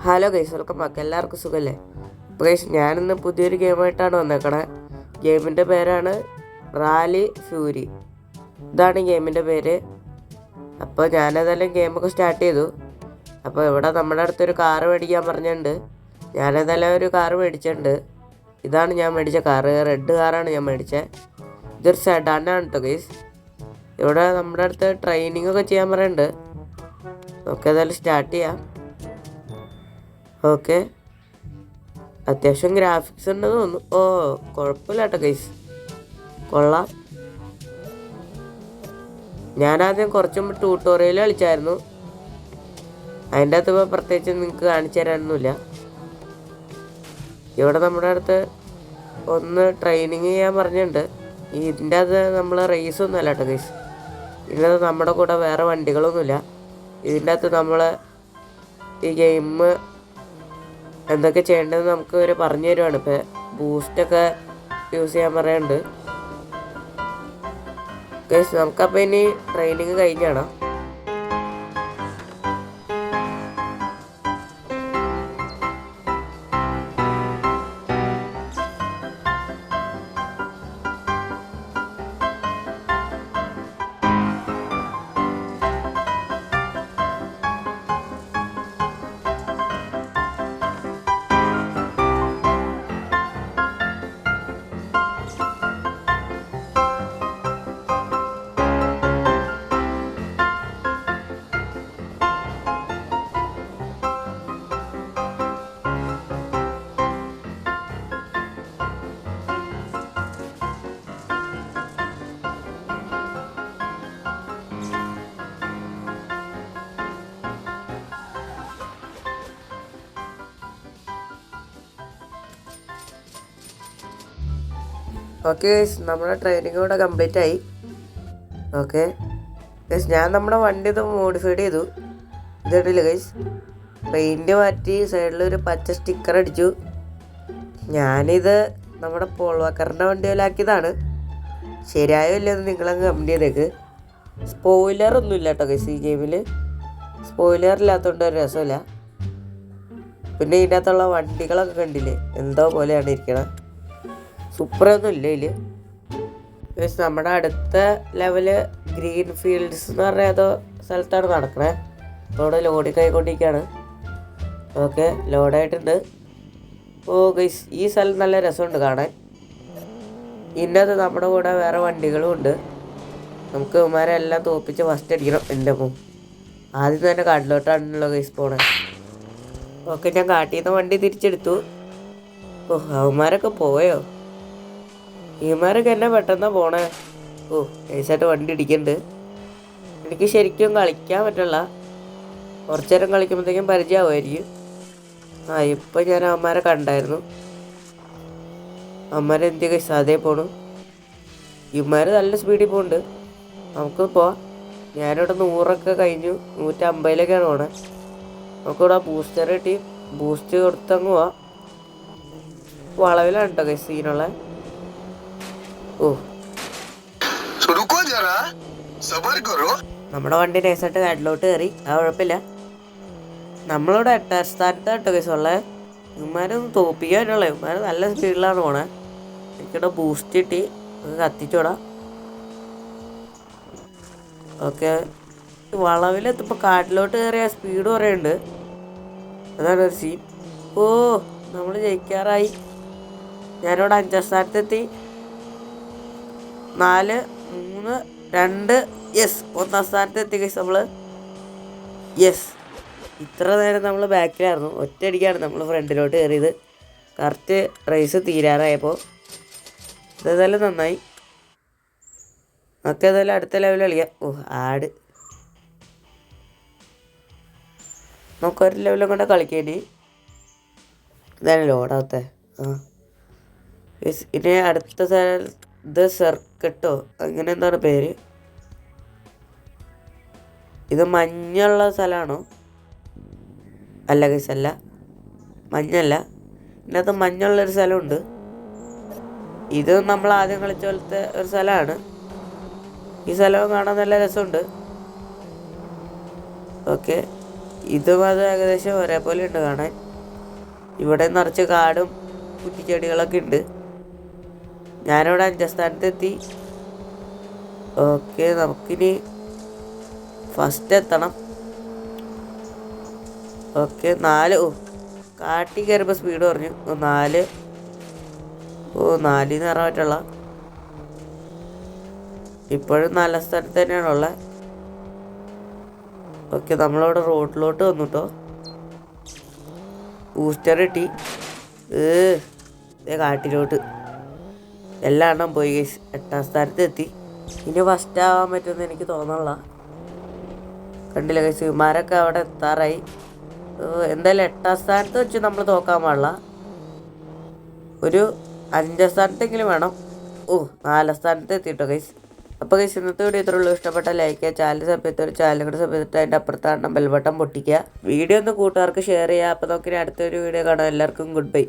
Hello guys, welcome back. എല്ലാവർക്കും സുഖമല്ലേ? അപ്പോൾ ഗൈസ്, ഞാനിന്ന് പുതിയൊരു ഗെയിമായിട്ടാണ് വന്നേക്കണേ. ഗെയിമിൻ്റെ പേരാണ് റാലി ഫ്യൂരി. ഇതാണ് ഗെയിമിൻ്റെ പേര്. അപ്പോൾ ഞാനേതായാലും ഗെയിമൊക്കെ സ്റ്റാർട്ട് ചെയ്തു. അപ്പോൾ ഇവിടെ നമ്മുടെ അടുത്തൊരു കാറ് മേടിക്കാൻ പറഞ്ഞിട്ടുണ്ട്. ഞാനേതായാലും ഒരു കാറ് മേടിച്ചിട്ടുണ്ട്. ഇതാണ് ഞാൻ മേടിച്ച കാറ്. റെഡ് കാറാണ് ഞാൻ മേടിച്ചത്. ഇതൊരു സെഡാനാണ് കേട്ടോ ഗൈസ്. ഇവിടെ നമ്മുടെ അടുത്ത് ട്രെയിനിങ് ഒക്കെ ചെയ്യാൻ പറയുന്നുണ്ട്. നമുക്ക് ഏതായാലും സ്റ്റാർട്ട് ചെയ്യാം. ഓക്കെ, അത്യാവശ്യം ഗ്രാഫിക്സ് ഉണ്ടെന്ന് തോന്നുന്നു. ഓ, കുഴപ്പമില്ല കേട്ടോ ഗൈസ്, കൊള്ളാം. ഞാനാദ്യം കുറച്ച് മുമ്പ് ട്യൂട്ടോറിയൽ കളിച്ചായിരുന്നു. അതിൻ്റെ അകത്ത് ഇപ്പോൾ പ്രത്യേകിച്ച് നിങ്ങൾക്ക് കാണിച്ചു തരാനൊന്നുമില്ല. ഇവിടെ നമ്മുടെ അടുത്ത് ഒന്ന് ട്രെയിനിങ് ചെയ്യാൻ പറഞ്ഞിട്ടുണ്ട്. ഇതിൻ്റെ അത് നമ്മൾ റേസൊന്നും അല്ല കേട്ടോ ഗൈസ്. ഇതിൻ്റെ അത് നമ്മുടെ കൂടെ വേറെ വണ്ടികളൊന്നുമില്ല. ഇതിൻ്റെ അകത്ത് നമ്മൾ ഈ ഗെയിം എന്തൊക്കെ ചെയ്യേണ്ടതെന്ന് നമുക്ക് ഒരു പറഞ്ഞു തരുവാണ്. ഇപ്പോൾ ബൂസ്റ്റൊക്കെ യൂസ് ചെയ്യാൻ പറയുന്നുണ്ട് ഗൈസ്. നമുക്കപ്പോൾ ഇനി ട്രെയിനിങ് കഴിഞ്ഞാണോ? ഓക്കെ ഗൈസ്, നമ്മുടെ ട്രെയിനിങ് കൂടെ കംപ്ലീറ്റ് ആയി. ഓക്കെ ഗൈസ്, ഞാൻ നമ്മുടെ വണ്ടി ഇത് മോഡിഫൈഡ് ചെയ്തു. ഇതിട്ടില്ല ഗൈസ്, പെയിൻറ്റ് മാറ്റി സൈഡിലൊരു പച്ച സ്റ്റിക്കർ അടിച്ചു. ഞാനിത് നമ്മുടെ പോൾവാക്കറിൻ്റെ വണ്ടിയിലാക്കിയതാണ്. ശരിയായോ ഇല്ലെന്ന് നിങ്ങളങ്ങ് കമൻറ്റ് ചെയ്തേക്ക്. സ്പോയിലറൊന്നുമില്ല കേട്ടോ ഗൈസ് ഈ ഗെയിമിൽ. സ്പോയിലർ ഇല്ലാത്തതുകൊണ്ട് ഒരു രസമില്ല. പിന്നെ ഇതിൻ്റെ അകത്തുള്ള വണ്ടികളൊക്കെ കണ്ടില്ലേ, എന്തോ പോലെയാണ് ഇരിക്കണം. സൂപ്പറൊന്നും ഇല്ല ഇതിൽ. നമ്മുടെ അടുത്ത ലെവല് ഗ്രീൻ ഫീൽഡ്സ് എന്ന് പറഞ്ഞ ഏതോ സ്ഥലത്താണ് നടക്കണേ. അപ്പോൾ ഇവിടെ ലോഡിങ് ആയിക്കൊണ്ടിരിക്കുകയാണ്. ഓക്കെ, ലോഡായിട്ടുണ്ട്. ഓ ഗൈസ്, ഈ സ്ഥലം നല്ല രസമുണ്ട് കാണാൻ. ഇന്നത് നമ്മുടെ കൂടെ വേറെ വണ്ടികളും ഉണ്ട്. നമുക്ക് ഇവന്മാരെല്ലാം തോപ്പിച്ച് ഫസ്റ്റ് അടിക്കണം. എൻ്റെ അമ്മ, ആദ്യം തന്നെ കാട്ടിലോട്ടാണല്ലോ ഗൈസ് പോണേ. ഓക്കെ, ഞാൻ കാട്ടിൽ നിന്ന് വണ്ടി തിരിച്ചെടുത്തു. ഓ, അവന്മാരൊക്കെ പോയോ? ഇവന്മാരൊക്കെ എന്നെ പെട്ടെന്നാണ് പോണേ. ഓ, നൈസായിട്ട് വണ്ടി ഇടിക്കുന്നുണ്ട്. എനിക്ക് ശരിക്കും കളിക്കാൻ പറ്റില്ല. കുറച്ചു നേരം കളിക്കുമ്പോഴത്തേക്കും പരിചയമാവുമായിരിക്കും. ഇപ്പം ഞാൻ അവന്മാരെ കണ്ടായിരുന്നു. അവന്മാരെ എന്ത് കഴിച്ച അതേ പോണു. ഇവന്മാർ നല്ല സ്പീഡിൽ പോകുന്നുണ്ട്. നമുക്ക് പോവാം. ഞാനിവിടെ 100 കഴിഞ്ഞു. 150 പോണേ. നമുക്കിവിടെ ബൂസ്റ്റർ കിട്ടി. ബൂസ്റ്റ് കൊടുത്തങ്ങ് പോവാം. വളവിലാണ് കേട്ടോ ഗൈസ് സീനുള്ള. ഓ, നമ്മുടെ വണ്ടി നൈസായിട്ട് കാട്ടിലോട്ട് കയറി. കുഴപ്പമില്ല. നമ്മളിവിടെ 8ാം സ്ഥാനത്ത് കേട്ടോ കേസ് ഉള്ളത്. ഇവന്മാരൊന്നും തോപ്പിക്കാനുള്ള. ഇവന്മാർ നല്ല സ്പീഡിലാണ് പോണേ. എനിക്കിവിടെ ബൂസ്റ്റ് കിട്ടി. കത്തിച്ചോടാം. ഓക്കെ, വളവിലെത്തുമ്പോൾ കാട്ടിലോട്ട് കയറിയ സ്പീഡ് പറയുന്നുണ്ട്. അതാണ് ഒരു സീൻ. ഓ, നമ്മൾ ജയിക്കാറായി. ഞാനിവിടെ 5ാം സ്ഥാനത്തെത്തി. 4, 3, 2, യെസ്, 1ാം സ്ഥാനത്തെത്തി ഗൈസ് നമ്മൾ. യെസ്, ഇത്ര നേരം നമ്മൾ ബാക്കിലായിരുന്നു. ഒറ്റയടിക്കാണ് നമ്മൾ ഫ്രണ്ടിലോട്ട് കയറിയത്. Correct raise തീരാറായപ്പോൾ. ഇതേതായാലും നന്നായി. നമുക്ക് ഏതായാലും അടുത്ത ലെവൽ കളിക്കാം. ഓ, ആട്, നമുക്കൊരു ലെവലും കൊണ്ട് കളിക്കേണ്ടി. ഇതാണ് ലോഡാവത്തെ. ഇനി അടുത്ത ഇത് സർക്കട്ടോ അങ്ങനെ എന്താണ് പേര്. ഇത് മഞ്ഞുള്ള സ്ഥലമാണോ? അല്ല ഗൈസ്, അല്ല, മഞ്ഞല്ല. ഇതിനകത്ത് മഞ്ഞുള്ളൊരു സ്ഥലമുണ്ട്. ഇത് നമ്മൾ ആദ്യം കളിച്ച പോലത്തെ ഒരു സ്ഥലമാണ്. ഈ സ്ഥലം കാണാൻ നല്ല രസമുണ്ട്. ഓക്കെ, ഇതും അത് ഏകദേശം ഒരേപോലെ ഉണ്ട് കാണാൻ. ഇവിടെ നിറച്ച് കാടും കുറ്റിച്ചെടികളൊക്കെ ഉണ്ട്. ഞാനിവിടെ 5ാം സ്ഥാനത്തെത്തി. ഓക്കെ, നമുക്കിനി ഫസ്റ്റ് എത്തണം. ഓക്കെ 4. കാട്ടി കയറുമ്പോൾ സ്പീഡ് പറഞ്ഞു. 4. 4 കയറാൻ പറ്റുള്ള. ഇപ്പോഴും 4ാം സ്ഥാനത്ത് തന്നെയാണുള്ളത്. ഓക്കെ, നമ്മളിവിടെ റോഡിലോട്ട് വന്നു കേട്ടോ. ബൂസ്റ്റർ കിട്ടി. കാട്ടിലോട്ട് എല്ലാം എണ്ണം പോയി ഗൈസ്. 8ാം സ്ഥാനത്ത് എത്തി. ഇനി ഫസ്റ്റ് ആവാൻ പറ്റുമെന്ന് എനിക്ക് തോന്നണില്ല. കണ്ടില്ല ഗൈസ്, വിമാരൊക്കെ അവിടെ എത്താറായി. എന്തായാലും 8ാം സ്ഥാനത്ത് വെച്ച് നമ്മൾ തോക്കാൻ പാടില്ല. ഒരു 5ാം സ്ഥാനത്തെങ്കിലും വേണം. 4ാം സ്ഥാനത്ത് എത്തിയിട്ടോ ഗൈസ്. അപ്പോൾ ഗൈസ്, ഇന്നത്തെ വീഡിയോ ഇത്രയുള്ളൂ. ഇഷ്ടപ്പെട്ട ലൈക്ക് ചെയ്യുക, ചാനൽ സബ്സ്ക്രൈബ് ചെയ്യുക, ചാനൽ കൂടെ സബ്സ്ക്രൈബ് ചെയ്തിട്ട് അതിൻ്റെ അപ്പുറത്താണ് ബെൽ ബട്ടൺ പൊട്ടിക്കുക. വീഡിയോ ഒന്ന് കൂട്ടുകാർക്ക് ഷെയർ ചെയ്യുക. അപ്പോൾ നമുക്ക് അടുത്തൊരു വീഡിയോ കാണാം. എല്ലാവർക്കും ഗുഡ് ബൈ.